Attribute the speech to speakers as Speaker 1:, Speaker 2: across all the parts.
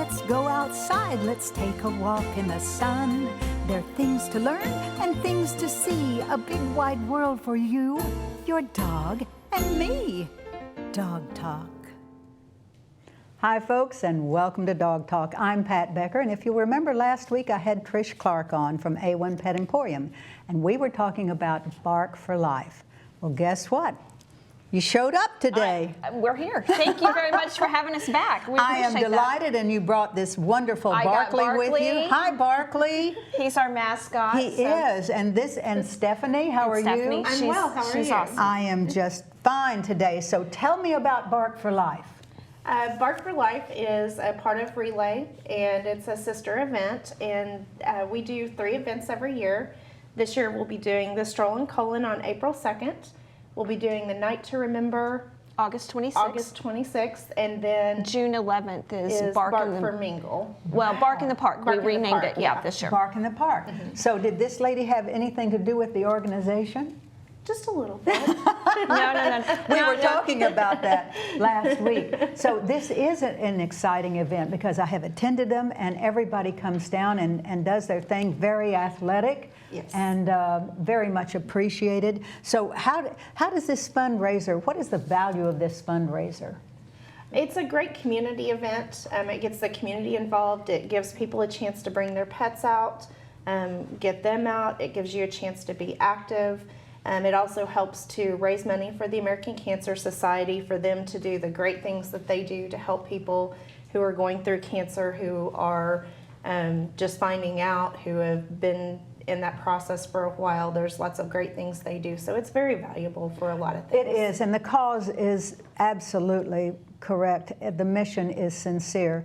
Speaker 1: Let's go outside, let's take a walk in the sun. There are things to learn and things to see. A big wide world for you, your dog, and me. Dog Talk. Hi folks, and welcome to Dog Talk. I'm Pat Becker, and if you remember last week I had Trish Clark on from A1 Pet Emporium, and we were talking about Bark for Life. Well, guess what? You showed up today.
Speaker 2: We're here. Thank you very much for having us back. We
Speaker 1: I am delighted,
Speaker 2: that.
Speaker 1: And you brought this wonderful Barkley with you. Hi, Barkley.
Speaker 2: He's our mascot.
Speaker 1: He is, and Stephanie, how are
Speaker 2: Stephanie,
Speaker 1: you?
Speaker 3: I'm well. How are you?
Speaker 2: Awesome.
Speaker 1: I am just fine today. So tell me about Bark for Life.
Speaker 3: Bark for Life is a part of Relay, and it's a sister event, and we do 3 events every year. This year we'll be doing the Stroll and Colon on April 2nd. We'll be doing the Night to Remember
Speaker 2: August 26th.
Speaker 3: August 26th, and then
Speaker 2: June 11th is
Speaker 3: Bark for Mingle.
Speaker 2: Well, Bark in the Park.
Speaker 3: Bark
Speaker 2: we
Speaker 3: in the
Speaker 2: renamed
Speaker 3: Park,
Speaker 2: it,
Speaker 3: yeah.
Speaker 2: this year.
Speaker 1: Bark in the Park. So did this lady have anything to do with the organization?
Speaker 3: Just a little bit.
Speaker 2: No.
Speaker 1: We were talking about that last week. So this is an exciting event because I have attended them, and everybody comes down and does their thing, very athletic.
Speaker 3: Yes.
Speaker 1: And very much appreciated. So how does this fundraiser, what is the value of this fundraiser?
Speaker 3: It's a great community event. It gets the community involved. It gives people a chance to bring their pets out, get them out. It gives you a chance to be active. It also helps to raise money for the American Cancer Society for them to do the great things that they do to help people who are going through cancer, who are just finding out, who have been in that process for a while. There's lots of great things they do. So it's very valuable for a lot of things.
Speaker 1: It is, and the cause is absolutely correct. The mission is sincere.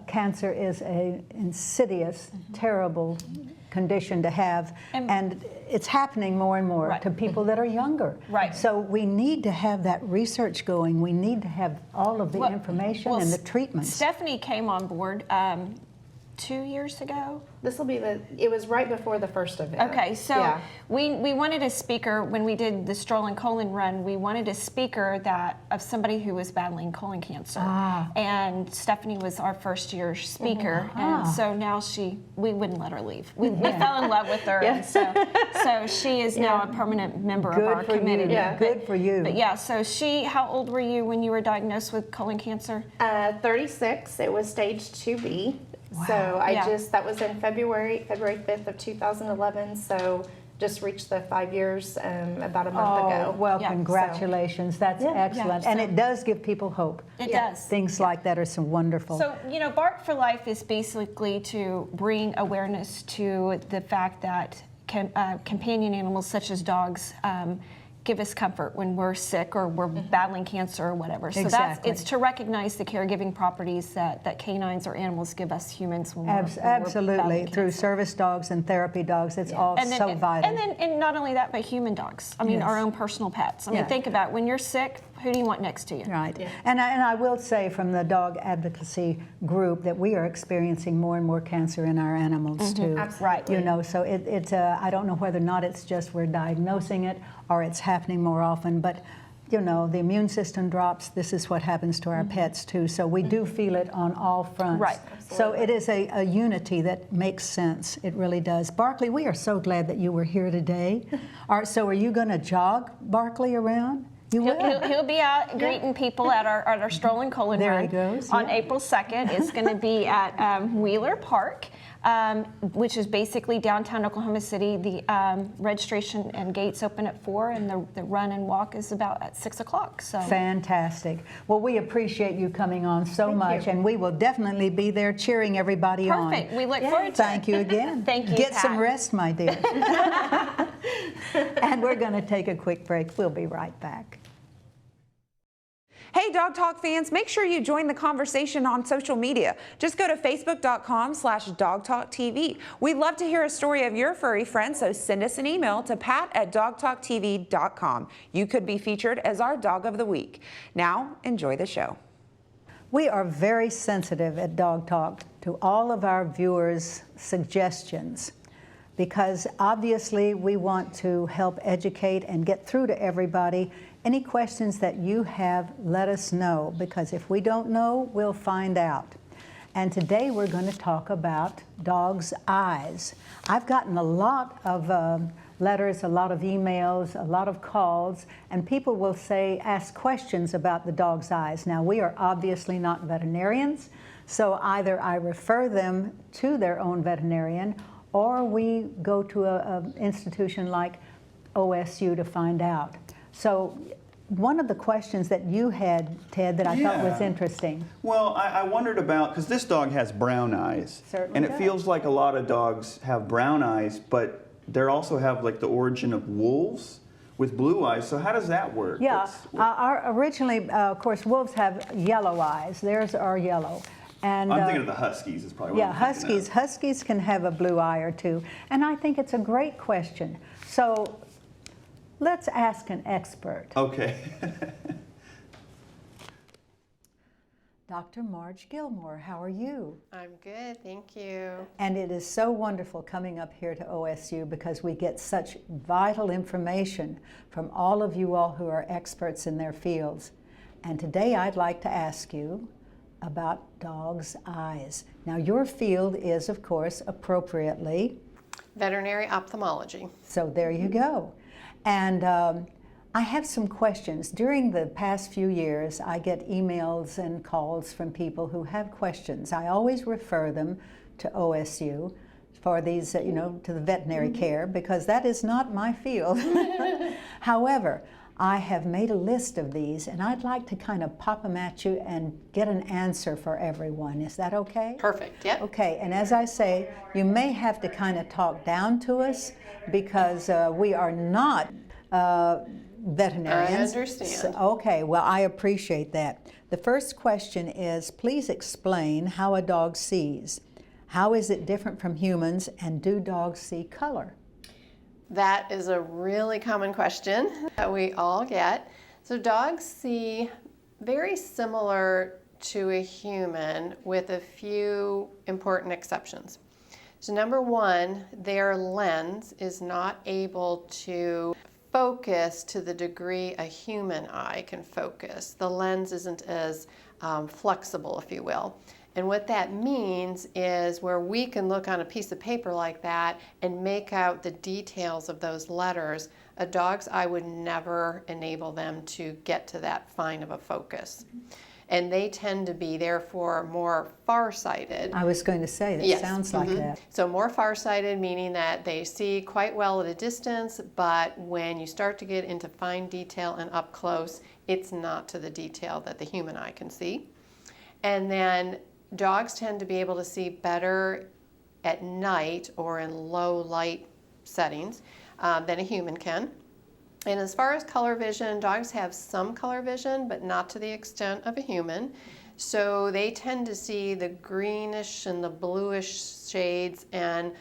Speaker 1: Cancer is an insidious, terrible condition to have, and it's happening more and more to people that are younger.
Speaker 2: Right.
Speaker 1: So we need to have that research going. We need to have all of the information and the treatments.
Speaker 2: Stephanie came on board 2 years ago.
Speaker 3: This will be it was right before the first event.
Speaker 2: Okay, so
Speaker 3: yeah.
Speaker 2: we wanted a speaker when we did the Stroll and Colon run. We wanted a speaker of somebody who was battling colon cancer, and Stephanie was our first year speaker, and so now we wouldn't let her leave. We fell in love with her, and so she is now a permanent member of our committee.
Speaker 1: Yeah. Good for you.
Speaker 2: But yeah, so how old were you when you were diagnosed with colon cancer?
Speaker 3: 36. It was stage 2B.
Speaker 1: Wow.
Speaker 3: So that was in February 5th of 2011. So just reached the 5 years about a month ago.
Speaker 1: Well, congratulations. That's excellent. And it does give people hope.
Speaker 2: It does.
Speaker 1: Things like that are so wonderful.
Speaker 2: So, Bark for Life is basically to bring awareness to the fact that companion animals such as dogs give us comfort when we're sick or we're battling cancer or whatever. So it's to recognize the caregiving properties that canines or animals give us humans when we're
Speaker 1: absolutely. Through service dogs and therapy dogs, it's all so vital.
Speaker 2: And not only that, but human dogs. I mean, our own personal pets. I mean, think about it. When you're sick, who do you want next to you?
Speaker 1: Right. Yeah. And I will say from the dog advocacy group that we are experiencing more and more cancer in our animals too.
Speaker 3: Absolutely.
Speaker 1: Right. So it's I don't know whether or not it's just we're diagnosing it or it's happening more often, but the immune system drops. This is what happens to our pets too. So we do feel it on all fronts.
Speaker 2: Right.
Speaker 3: Absolutely.
Speaker 1: So it is a unity that makes sense. It really does. Barkley, we are so glad that you were here today. So are you going to jog Barkley around?
Speaker 2: He'll be out greeting people at our Stroll and Colon
Speaker 1: There
Speaker 2: run
Speaker 1: he goes,
Speaker 2: on April 2nd. It's going to be at Wheeler Park, which is basically downtown Oklahoma City. The registration and gates open at 4, and the run and walk is about at 6 o'clock. So
Speaker 1: fantastic. Well, we appreciate you coming on so much, and we will definitely be there cheering everybody on.
Speaker 2: Perfect. We look forward to it.
Speaker 1: Thank you again.
Speaker 2: Thank you,
Speaker 1: Get
Speaker 2: Pat.
Speaker 1: some rest, my dear. And we're going to take a quick break. We'll be right back.
Speaker 4: Hey, Dog Talk fans, make sure you join the conversation on social media. Just go to facebook.com/dogtalktv. We'd love to hear a story of your furry friend, so send us an email to pat@dogtalktv.com. You could be featured as our Dog of the Week. Now, enjoy the show.
Speaker 1: We are very sensitive at Dog Talk to all of our viewers' suggestions, because obviously we want to help educate and get through to everybody. Any questions that you have, let us know, because if we don't know, we'll find out. And today we're going to talk about dogs' eyes. I've gotten a lot of letters, a lot of emails, a lot of calls, and people will ask questions about the dog's eyes. Now, we are obviously not veterinarians, so either I refer them to their own veterinarian, or we go to an institution like OSU to find out. So one of the questions that you had, Ted, that I thought was interesting.
Speaker 5: Well, I wondered about, because this dog has brown eyes.
Speaker 1: Certainly
Speaker 5: and it
Speaker 1: does.
Speaker 5: feels like a lot of dogs have brown eyes, but they also have like the origin of wolves with blue eyes. So how does that work?
Speaker 1: Yeah, originally, of course, wolves have yellow eyes. Theirs are yellow. And,
Speaker 5: I'm thinking of the huskies is probably what I'm thinking of.
Speaker 1: Huskies can have a blue eye or two. And I think it's a great question. So let's ask an expert.
Speaker 5: Okay.
Speaker 1: Dr. Marge Gilmore, how are you?
Speaker 6: I'm good, thank you.
Speaker 1: And it is so wonderful coming up here to OSU because we get such vital information from all of you all who are experts in their fields. And today I'd like to ask you about dogs' eyes. Now, your field is, of course, appropriately
Speaker 6: Veterinary ophthalmology.
Speaker 1: So there you go. And I have some questions. During the past few years, I get emails and calls from people who have questions. I always refer them to OSU for these, to the veterinary care, because that is not my field. However, I have made a list of these, and I'd like to kind of pop them at you and get an answer for everyone. Is that okay?
Speaker 6: Perfect, yep.
Speaker 1: Okay, and as I say, you may have to kind of talk down to us because we are not veterinarians.
Speaker 6: I understand.
Speaker 1: Okay, well, I appreciate that. The first question is, please explain how a dog sees. How is it different from humans, and do dogs see color?
Speaker 6: That is a really common question that we all get. So dogs see very similar to a human with a few important exceptions. So number one, their lens is not able to focus to the degree a human eye can focus. The lens isn't as flexible, if you will. And what that means is where we can look on a piece of paper like that and make out the details of those letters, a dog's eye would never enable them to get to that fine of a focus. And they tend to be, therefore, more farsighted.
Speaker 1: I was going to say, that sounds like that.
Speaker 6: So more farsighted, meaning that they see quite well at a distance, but when you start to get into fine detail and up close, it's not to the detail that the human eye can see. And then dogs tend to be able to see better at night or in low light settings than a human can. And as far as color vision, dogs have some color vision, but not to the extent of a human. So they tend to see the greenish and the bluish shades and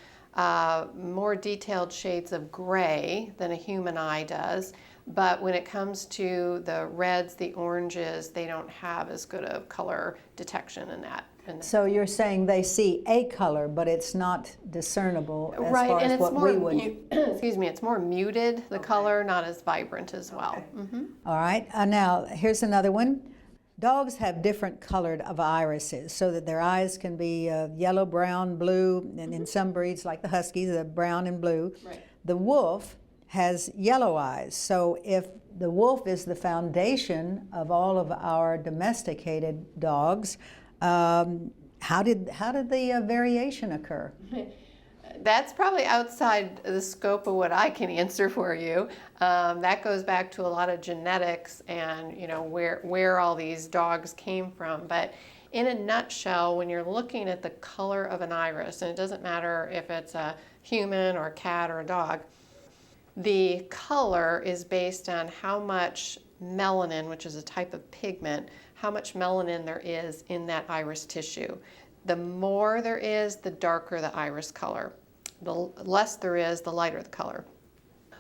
Speaker 6: more detailed shades of gray than a human eye does. But when it comes to the reds, the oranges, they don't have as good of color detection in that.
Speaker 1: So you're saying they see a color, but it's not discernible as
Speaker 6: right,
Speaker 1: far
Speaker 6: and
Speaker 1: as
Speaker 6: it's
Speaker 1: what
Speaker 6: more
Speaker 1: we would.
Speaker 6: excuse me, it's more muted, the color, not as vibrant as well.
Speaker 1: Okay. All right, now here's another one. Dogs have different colored of irises so that their eyes can be yellow, brown, blue, and in some breeds like the Huskies, they're brown and blue.
Speaker 6: Right.
Speaker 1: The wolf has yellow eyes. So if the wolf is the foundation of all of our domesticated dogs, how did the variation occur?
Speaker 6: That's probably outside the scope of what I can answer for you. That goes back to a lot of genetics and where all these dogs came from. But in a nutshell, when you're looking at the color of an iris, and it doesn't matter if it's a human or a cat or a dog, the color is based on how much melanin, which is a type of pigment, how much melanin there is in that iris tissue. The more there is, the darker the iris color. The less there is, the lighter the color.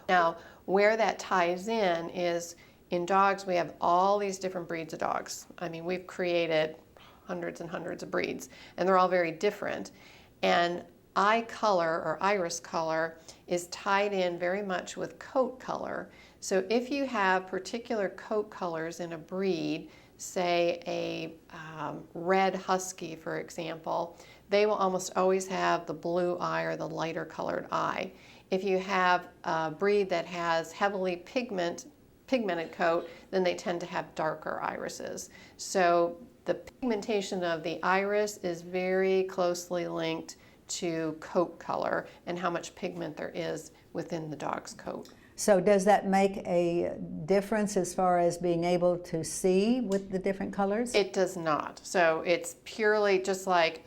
Speaker 6: Now, where that ties in is in dogs, we have all these different breeds of dogs. I mean, we've created hundreds and hundreds of breeds, and they're all very different. And eye color or iris color is tied in very much with coat color. So if you have particular coat colors in a breed, say a red husky, for example, they will almost always have the blue eye or the lighter colored eye. If you have a breed that has heavily pigmented coat, then they tend to have darker irises. So the pigmentation of the iris is very closely linked to coat color and how much pigment there is within the dog's coat.
Speaker 1: So does that make a difference as far as being able to see with the different colors?
Speaker 6: It does not. So it's purely just like,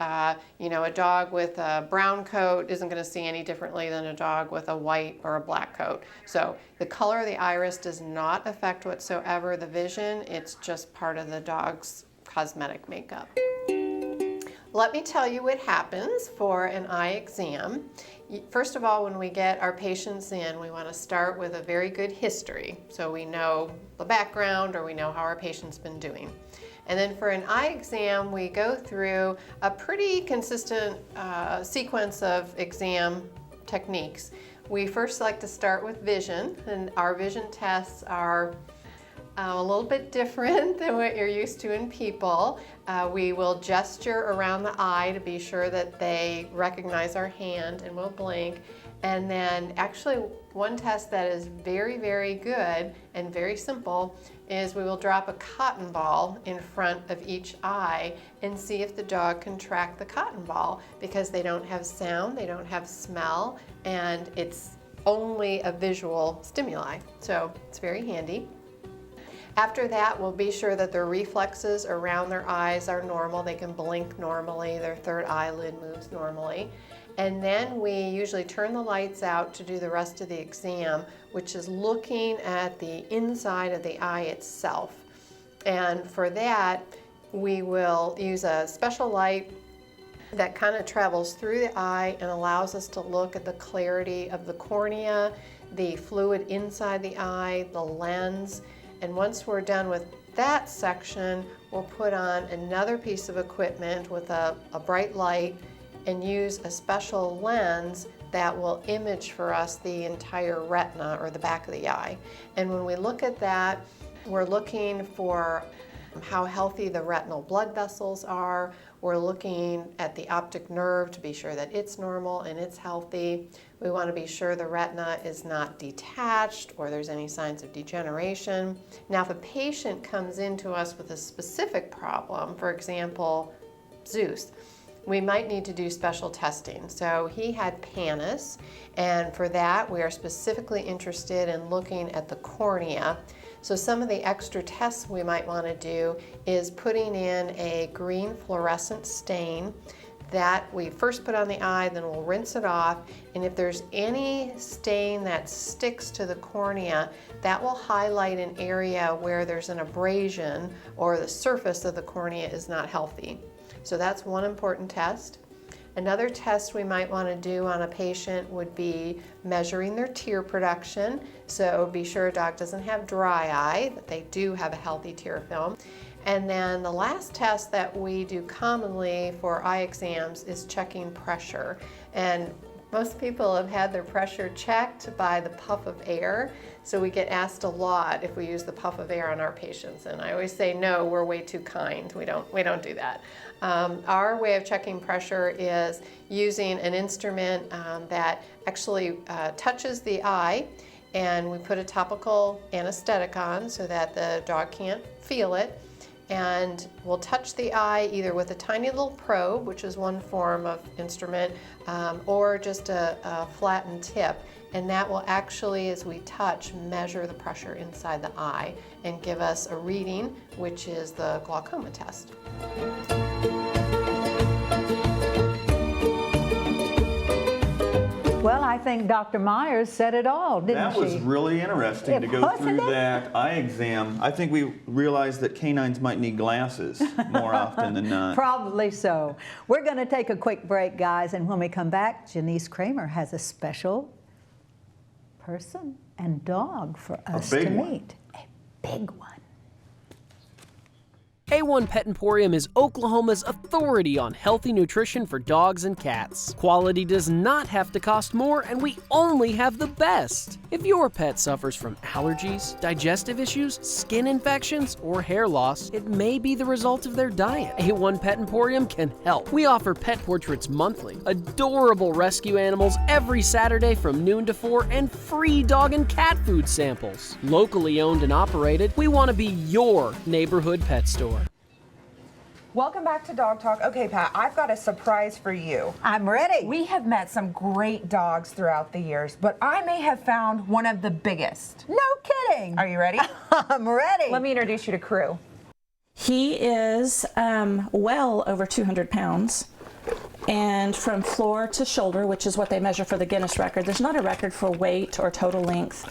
Speaker 6: you know, a dog with a brown coat isn't going to see any differently than a dog with a white or a black coat. So the color of the iris does not affect whatsoever the vision. It's just part of the dog's cosmetic makeup. Let me tell you what happens for an eye exam. First of all, when we get our patients in, we want to start with a very good history, so we know the background or we know how our patient's been doing. And then for an eye exam, we go through a pretty consistent sequence of exam techniques. We first like to start with vision, and our vision tests are a little bit different than what you're used to in people. We will gesture around the eye to be sure that they recognize our hand, and we'll blink. And then actually one test that is very, very good and very simple is we will drop a cotton ball in front of each eye and see if the dog can track the cotton ball, because they don't have sound, they don't have smell, and it's only a visual stimuli. So it's very handy. After that, we'll be sure that their reflexes around their eyes are normal. They can blink normally, their third eyelid moves normally. And then we usually turn the lights out to do the rest of the exam, which is looking at the inside of the eye itself. And for that, we will use a special light that kind of travels through the eye and allows us to look at the clarity of the cornea, the fluid inside the eye, the lens. And once we're done with that section, we'll put on another piece of equipment with a bright light and use a special lens that will image for us the entire retina or the back of the eye. And when we look at that, we're looking for how healthy the retinal blood vessels are. We're looking at the optic nerve to be sure that it's normal and it's healthy. We want to be sure the retina is not detached or there's any signs of degeneration. Now, if a patient comes into us with a specific problem, for example, Zeus, we might need to do special testing. So he had pannus, and for that we are specifically interested in looking at the cornea. So some of the extra tests we might want to do is putting in a green fluorescent stain that we first put on the eye, then we'll rinse it off, and if there's any stain that sticks to the cornea, that will highlight an area where there's an abrasion or the surface of the cornea is not healthy. So that's one important test. Another test we might want to do on a patient would be measuring their tear production. So be sure a dog doesn't have dry eye, that they do have a healthy tear film. And then the last test that we do commonly for eye exams is checking pressure. And most people have had their pressure checked by the puff of air. So we get asked a lot if we use the puff of air on our patients. And I always say, no, we're way too kind. We don't do that. Our way of checking pressure is using an instrument that actually touches the eye, and we put a topical anesthetic on so that the dog can't feel it. And we'll touch the eye either with a tiny little probe, which is one form of instrument, or just a flattened tip. And that will actually, as we touch, measure the pressure inside the eye and give us a reading, which is the glaucoma test.
Speaker 1: Well, I think Dr. Myers said it all, didn't she?
Speaker 5: That was really interesting to go
Speaker 1: Wasn't
Speaker 5: through
Speaker 1: it?
Speaker 5: that eye exam. I think we realized that canines might need glasses more often than not.
Speaker 1: Probably so. We're going to take a quick break, guys, and when we come back, Janice Kramer has a special person and dog for us to
Speaker 5: big one.
Speaker 1: meet. A big one.
Speaker 7: A1 Pet Emporium is Oklahoma's authority on healthy nutrition for dogs and cats. Quality does not have to cost more, and we only have the best. If your pet suffers from allergies, digestive issues, skin infections, or hair loss, it may be the result of their diet. A1 Pet Emporium can help. We offer pet portraits monthly, adorable rescue animals every Saturday from noon to 4, and free dog and cat food samples. Locally owned and operated, we want to be your neighborhood pet store.
Speaker 4: Welcome back to Dog Talk. Okay, Pat, I've got a surprise for you.
Speaker 1: I'm ready.
Speaker 4: We have met some great dogs throughout the years, but I may have found one of the biggest.
Speaker 1: No kidding.
Speaker 4: Are you ready?
Speaker 1: I'm ready.
Speaker 4: Let me introduce you to Krue.
Speaker 8: He is well over 200 pounds, and from floor to shoulder, which is what they measure for the Guinness record. There's not a record for weight or total length,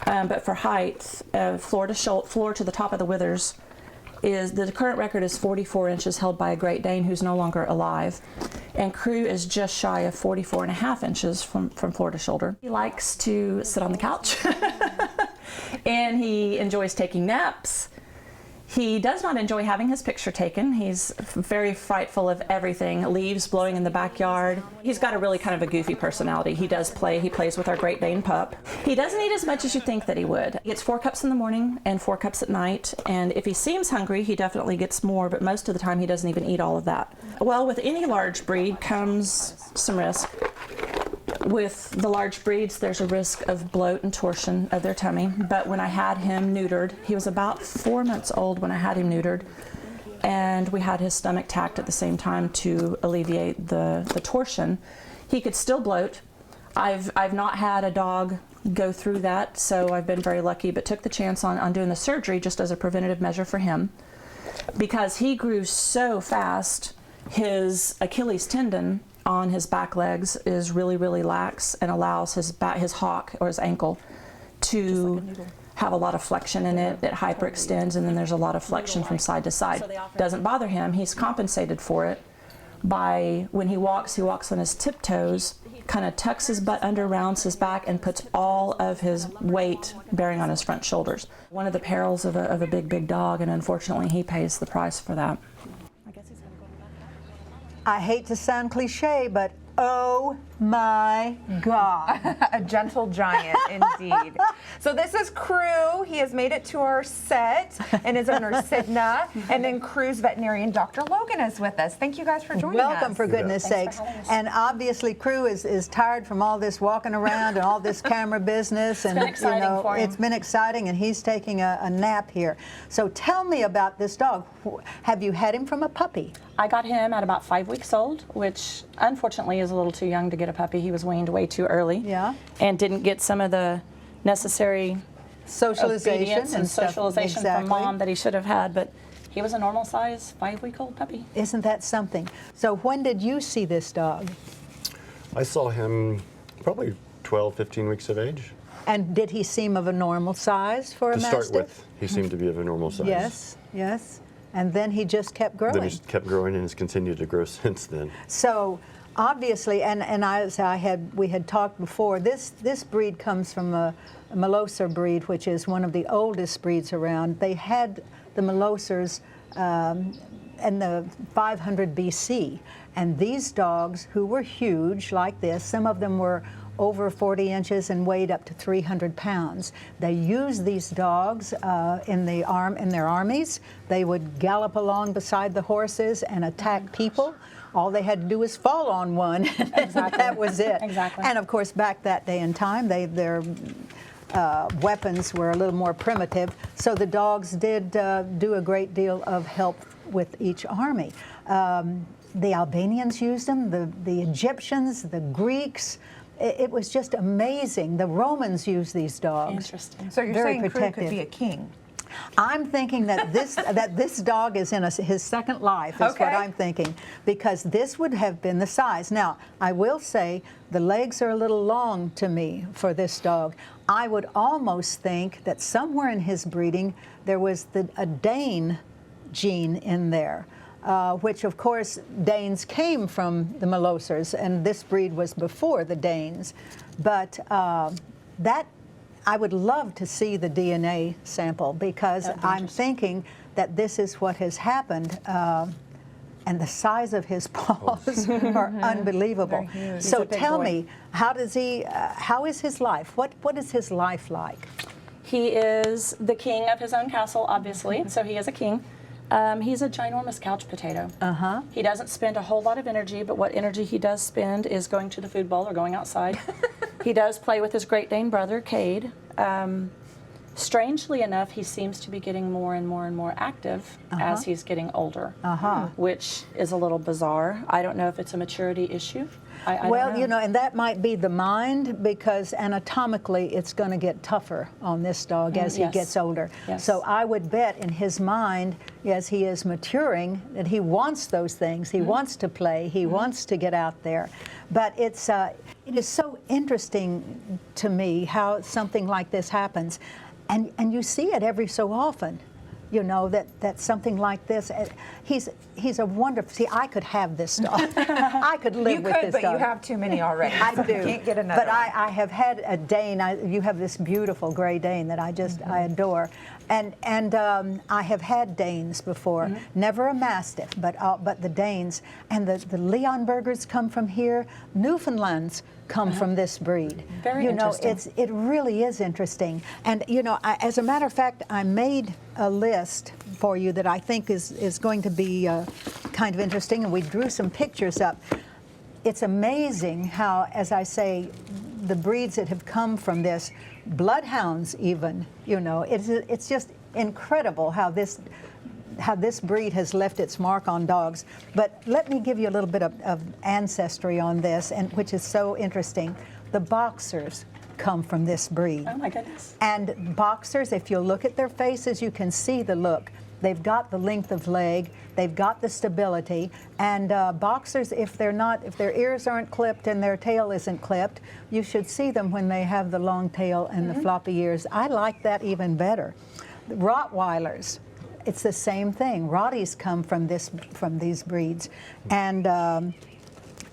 Speaker 8: but for height, floor to the top of the withers, the current record is 44 inches, held by a Great Dane who's no longer alive, and Krue is just shy of 44.5 inches from floor to shoulder. He likes to sit on the couch, and he enjoys taking naps. He does not enjoy having his picture taken. He's very frightful of everything, leaves blowing in the backyard. He's got a really kind of a goofy personality. He does play. He plays with our Great Dane pup. He doesn't eat as much as you think that he would. He gets 4 cups in the morning and 4 cups at night, and if he seems hungry, he definitely gets more, but most of the time he doesn't even eat all of that. Well, with any large breed comes some risk. With the large breeds, there's a risk of bloat and torsion of their tummy, but when I had him neutered, he was about 4 months old when I had him neutered, and we had his stomach tacked at the same time to alleviate the torsion. He could still bloat. I've not had a dog go through that, so I've been very lucky, but took the chance on doing the surgery just as a preventative measure for him. Because he grew so fast, his Achilles tendon on his back legs is really, really lax and allows his hock or his ankle to have a lot of flexion in it. It hyperextends, and then there's a lot of flexion from side to side. Doesn't bother him. He's compensated for it by, when he walks on his tiptoes, kind of tucks his butt under, rounds his back, and puts all of his weight bearing on his front shoulders. One of the perils of a big, big dog, and unfortunately he pays the price for that.
Speaker 1: I hate to sound cliche, but oh my God.
Speaker 4: A gentle giant indeed. So this is Krue. He has made it to our set, and his owner Sidna, and then Krue's veterinarian Dr. Logan is with us. Thank you guys for joining us.
Speaker 1: Welcome, for goodness sakes. And obviously Krue is tired from all this walking around and all this camera business, and
Speaker 8: been exciting for him.
Speaker 1: It's been exciting, and he's taking a nap here. So tell me about this dog. Have you had him from a puppy?
Speaker 8: I got him at about 5 weeks old, which unfortunately is a little too young to get a puppy. He was weaned way too early.
Speaker 1: Yeah.
Speaker 8: And didn't get some of the necessary
Speaker 1: Socialization
Speaker 8: obedience and
Speaker 1: stuff.
Speaker 8: socialization
Speaker 1: Exactly.
Speaker 8: from mom that he should have had, but he was a normal size 5-week-old puppy.
Speaker 1: Isn't that something? So when did you see this dog?
Speaker 9: I saw him probably 12, 15 weeks of age.
Speaker 1: And did he seem of a normal size for a
Speaker 9: To
Speaker 1: Mastiff?
Speaker 9: start with, he seemed to be of a normal size.
Speaker 1: Yes, yes. And then he just kept growing.
Speaker 9: Then he just kept growing and has continued to grow since then.
Speaker 1: So obviously, and we had talked before, this breed comes from a Maloser breed, which is one of the oldest breeds around. They had the Malosers in the 500 BC, and these dogs, who were huge like this, some of them were over 40 inches and weighed up to 300 pounds. They used these dogs in their armies. They would gallop along beside the horses and attack people. All they had to do was fall on one, and that was it.
Speaker 8: Exactly.
Speaker 1: And of course, back that day and time, their weapons were a little more primitive, so the dogs did do a great deal of help with each army. The Albanians used them, the Egyptians, the Greeks. It was just amazing. The Romans used these dogs.
Speaker 8: Interesting.
Speaker 4: So you're
Speaker 1: Very
Speaker 4: saying Krue
Speaker 1: protective.
Speaker 4: could be a king?
Speaker 1: I'm thinking that this dog is in his second life, is
Speaker 4: Okay.
Speaker 1: what I'm thinking, because this would have been the size. Now, I will say the legs are a little long to me for this dog. I would almost think that somewhere in his breeding there was a Dane gene in there. Which, of course, Danes came from the Malosers, and this breed was before the Danes. But I would love to see the DNA sample, because I'm thinking that this is what has happened. And the size of his paws are unbelievable. So tell me, how does he? How is his life? What is his life like?
Speaker 8: He is the king of his own castle, obviously. So he is a king. He's a ginormous couch potato. He doesn't spend a whole lot of energy, but what energy he does spend is going to the food bowl or going outside. He does play with his Great Dane brother, Cade. Strangely enough, he seems to be getting more and more and more active as he's getting older, which is a little bizarre. I don't know if it's a maturity issue. I
Speaker 1: Well,
Speaker 8: don't know.
Speaker 1: you know, and that might be the mind, because anatomically it's going to get tougher on this dog as he
Speaker 8: Yes.
Speaker 1: gets older.
Speaker 8: Yes.
Speaker 1: So I would bet in his mind, as he is maturing, that he wants those things. He wants to play. He wants to get out there. But it is so interesting to me how something like this happens. And you see it every so often, you know, that something like this. He's a wonderful. See, I could have this dog. I could live with this
Speaker 4: but
Speaker 1: dog.
Speaker 4: you have too many already.
Speaker 1: I
Speaker 4: so
Speaker 1: do.
Speaker 4: You can't get another.
Speaker 1: But I have had a Dane. You have this beautiful gray Dane that I just I adore, and I have had Danes before. Never a Mastiff, but the Danes, and the Leonbergers come from here. Newfoundlands come from this breed.
Speaker 8: Very
Speaker 1: you know,
Speaker 8: interesting.
Speaker 1: it really is interesting. And you know, as a matter of fact, I made a list for you that I think is going to be kind of interesting, and we drew some pictures up. It's amazing how, as I say, the breeds that have come from this, bloodhounds even, you know, it's just incredible how this breed has left its mark on dogs. But let me give you a little bit of ancestry on this, and which is so interesting. The boxers come from this breed.
Speaker 8: Oh my goodness.
Speaker 1: And boxers, if you look at their faces, you can see the look. They've got the length of leg, they've got the stability, and boxers, if their ears aren't clipped and their tail isn't clipped, you should see them when they have the long tail and the floppy ears. I like that even better. Rottweilers, it's the same thing. Rotties come from these breeds, and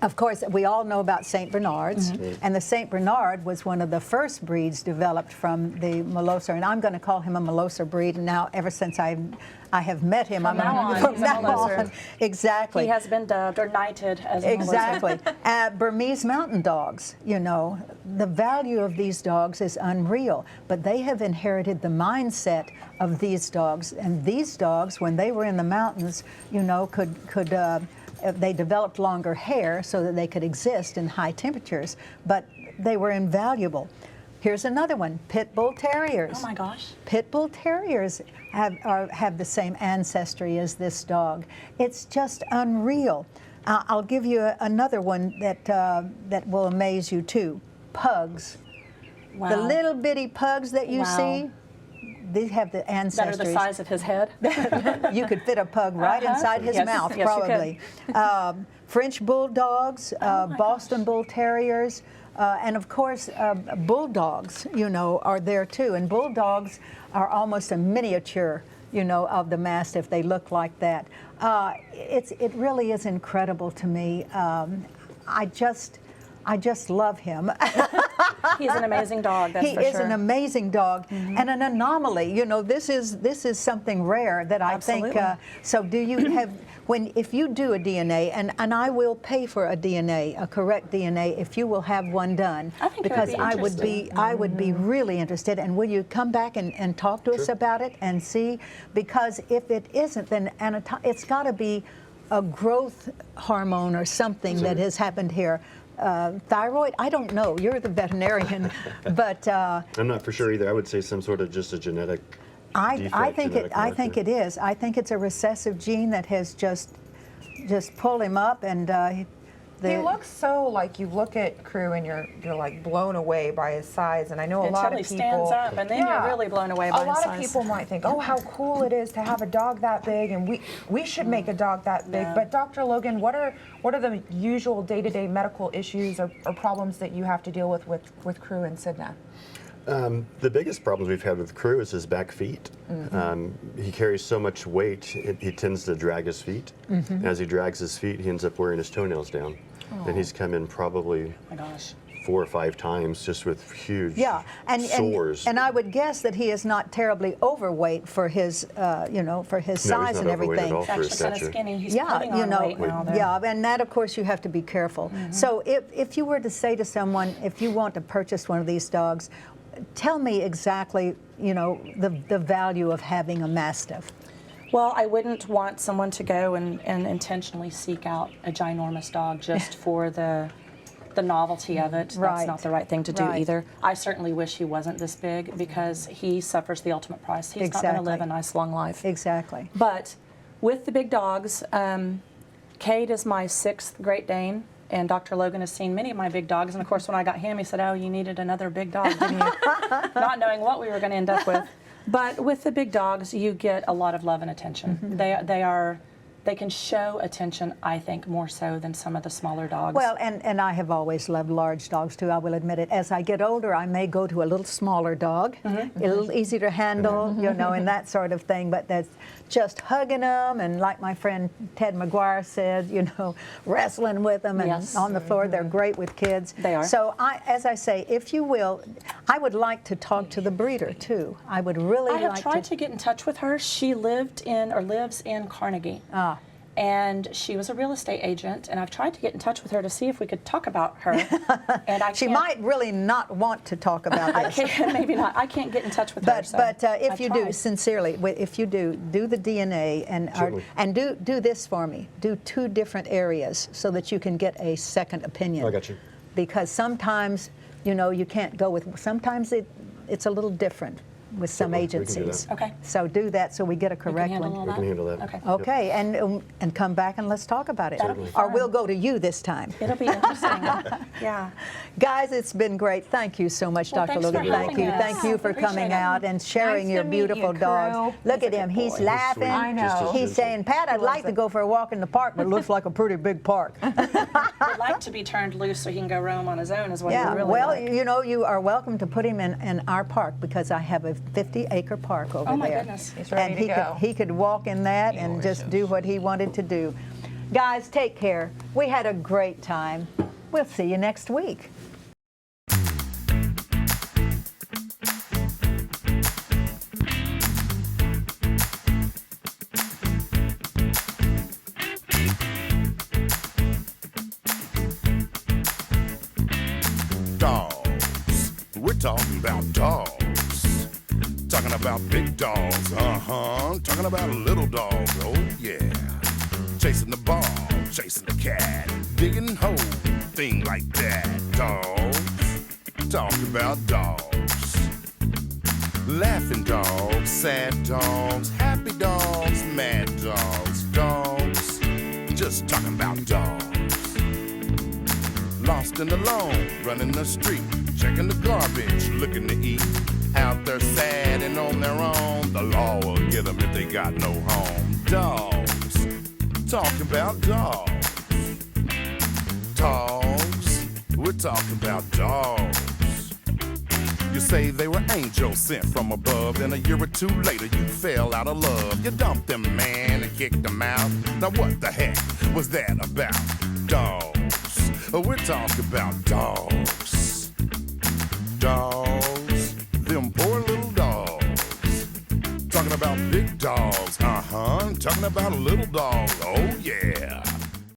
Speaker 1: of course, we all know about St. Bernards, and the St. Bernard was one of the first breeds developed from the Molosser, and I'm going to call him a Molosser breed. And now, ever since I have met him,
Speaker 8: From now on,
Speaker 1: from
Speaker 8: he's a
Speaker 1: now
Speaker 8: Molosser.
Speaker 1: on, exactly.
Speaker 8: He has been dubbed or knighted as a Molosser.
Speaker 1: Exactly. Burmese mountain dogs, you know, the value of these dogs is unreal, but they have inherited the mindset of these dogs. And these dogs, when they were in the mountains, you know, they developed longer hair so that they could exist in high temperatures, but they were invaluable. Here's another one, Pit Bull Terriers.
Speaker 8: Oh my gosh.
Speaker 1: Pit Bull Terriers have the same ancestry as this dog. It's just unreal. I'll give you another one that will amaze you too. Pugs.
Speaker 8: Wow.
Speaker 1: The little bitty pugs that you
Speaker 8: Wow.
Speaker 1: see, they have the
Speaker 8: That are
Speaker 1: ancestry.
Speaker 8: the size of his head.
Speaker 1: You could fit a pug right inside his
Speaker 8: Yes,
Speaker 1: mouth,
Speaker 8: yes, you
Speaker 1: probably. French bulldogs, Boston Bull Terriers, and of course, bulldogs, you know, are there too. And bulldogs are almost a miniature, you know, of the Mastiff. They look like that. It really is incredible to me. I just love him.
Speaker 8: He's an amazing dog, that's
Speaker 1: He
Speaker 8: for
Speaker 1: is
Speaker 8: sure.
Speaker 1: an amazing dog and an anomaly. You know, this is something rare that I think.
Speaker 8: Absolutely.
Speaker 1: So, do you have if you do a DNA, and I will pay for a DNA, a correct DNA, if you will have one done,
Speaker 8: I think
Speaker 1: because
Speaker 8: that would be
Speaker 1: I would be really interested. And will you come back and talk to us about it and see? Because if it isn't, then it's got to be a growth hormone or something that has happened here. Thyroid? I don't know. You're the veterinarian, but
Speaker 9: I'm not for sure either. I would say some sort of just a genetic defect,
Speaker 1: I think
Speaker 9: genetic
Speaker 1: it is. I think it's a recessive gene that has just pulled him up, and
Speaker 4: He looks so, like, you look at Krue and you're like blown away by his size, and I know a lot
Speaker 8: Until
Speaker 4: of
Speaker 8: he
Speaker 4: people
Speaker 8: stands up, and then you're really blown away by
Speaker 4: a
Speaker 8: his
Speaker 4: lot
Speaker 8: size.
Speaker 4: of people might think, oh, how cool it is to have a dog that big, and we should make a dog that big.
Speaker 8: No.
Speaker 4: But Dr. Logan, what are the usual day-to-day medical issues or problems that you have to deal with Krue and Sidna?
Speaker 9: The biggest problems we've had with Krue is his back feet. He carries so much weight, he tends to drag his feet. As he drags his feet, he ends up wearing his toenails down. And he's come in probably
Speaker 8: Oh my gosh.
Speaker 9: 4 or 5 times just with huge
Speaker 1: Yeah,
Speaker 9: sores.
Speaker 1: and I would guess that he is not terribly overweight for his, you know, for his
Speaker 9: No,
Speaker 1: size
Speaker 9: he's
Speaker 1: and
Speaker 9: not overweight
Speaker 1: everything.
Speaker 9: at all for his
Speaker 8: He's kind of
Speaker 9: stature.
Speaker 8: skinny. He's
Speaker 1: Yeah,
Speaker 8: putting
Speaker 1: you
Speaker 8: on
Speaker 1: know,
Speaker 8: weight now, though.
Speaker 1: yeah, and that of course you have to be careful. So if you were to say to someone, if you want to purchase one of these dogs, tell me exactly, you know, the value of having a Mastiff.
Speaker 8: Well, I wouldn't want someone to go and intentionally seek out a ginormous dog just for the novelty of it.
Speaker 1: Right.
Speaker 8: That's not the right thing to do
Speaker 1: Right.
Speaker 8: either. I certainly wish he wasn't this big because he suffers the ultimate price. He's not going to live a nice long life.
Speaker 1: Exactly.
Speaker 8: But with the big dogs, Cade is my 6th Great Dane, and Dr. Logan has seen many of my big dogs. And of course, when I got him, he said, "Oh, you needed another big dog, didn't you?" Not knowing what we were going to end up with. But with the big dogs, you get a lot of love and attention. They can show attention, I think, more so than some of the smaller dogs.
Speaker 1: Well, and I have always loved large dogs too, I will admit it. As I get older, I may go to a little smaller dog, a little easier to handle, you know, and that sort of thing. But that's just hugging them, and like my friend Ted McGuire said, you know, wrestling with them and
Speaker 8: Yes.
Speaker 1: on the floor. They're great with kids.
Speaker 8: They are.
Speaker 1: So, as I say, if you will, I would like to talk to the breeder too. I would really
Speaker 8: I have
Speaker 1: like
Speaker 8: tried to get in touch with her. She lives in Carnegie. And she was a real estate agent, and I've tried to get in touch with her to see if we could talk about her. And
Speaker 1: She might really not want to talk about this.
Speaker 8: I can't, maybe not. I can't get in touch with her.
Speaker 1: But if
Speaker 8: I've
Speaker 1: you do,
Speaker 8: tried.
Speaker 1: sincerely, if you do the DNA and do this for me. Do 2 different areas so that you can get a second opinion.
Speaker 9: I got you.
Speaker 1: Because sometimes, you know, you can't go with. Sometimes it's a little different with some
Speaker 9: Certainly, we can do
Speaker 1: agencies.
Speaker 9: that.
Speaker 8: Okay.
Speaker 1: So do that so we get a correct
Speaker 8: handle
Speaker 1: one.
Speaker 8: all
Speaker 9: We can handle that.
Speaker 8: Okay.
Speaker 1: Okay, and come back and let's talk about it.
Speaker 8: That'll be
Speaker 1: Or
Speaker 8: fun.
Speaker 1: we'll go to you this time.
Speaker 8: It'll be interesting. Yeah.
Speaker 1: Guys, it's been great. Thank you so much,
Speaker 8: Well,
Speaker 1: Dr.
Speaker 8: thanks for
Speaker 1: Logan. Thank
Speaker 8: having
Speaker 1: you.
Speaker 8: us.
Speaker 1: Thank you for
Speaker 8: Appreciate
Speaker 1: coming
Speaker 8: it.
Speaker 1: out and sharing
Speaker 4: Nice
Speaker 1: your
Speaker 4: to meet you,
Speaker 1: beautiful dogs.
Speaker 4: Krue.
Speaker 1: Look at him. He's
Speaker 9: He's
Speaker 1: laughing.
Speaker 9: sweet.
Speaker 4: I know.
Speaker 1: He's saying, Pat, I'd like to go for a walk in the park, but it looks like a pretty big park.
Speaker 8: I'd like to be turned loose so he can go roam on his own is what he
Speaker 1: Yeah,
Speaker 8: really
Speaker 1: well,
Speaker 8: like.
Speaker 1: you know, you are welcome to put him in our park because I have a 50-acre park over
Speaker 8: Oh, my
Speaker 1: there.
Speaker 8: goodness.
Speaker 4: He's ready
Speaker 1: And
Speaker 4: to go.
Speaker 1: he could walk in that and just do what he wanted to do. Guys, take care. We had a great time. We'll see you next week.
Speaker 10: Dogs. We're talking about dogs. Talking about big dogs, talking about little dogs, oh yeah. Chasing the ball, chasing the cat, digging holes, thing like that. Dogs. Talking about dogs. Laughing dogs, sad dogs, happy dogs, mad dogs. Dogs. Just talking about dogs. Lost and alone, running the street, checking the garbage, looking to eat. Out there sad and on their own, the law will get them if they got no home. Dogs, talking about dogs. Dogs, we're talking about dogs. You say they were angels sent from above, then a year or 2 later you fell out of love. You dumped them, man, and kicked them out. Now what the heck was that about? Dogs, we're talking about dogs. Dogs, them poor little dogs. Talking about big dogs, talking about a little dog, oh yeah.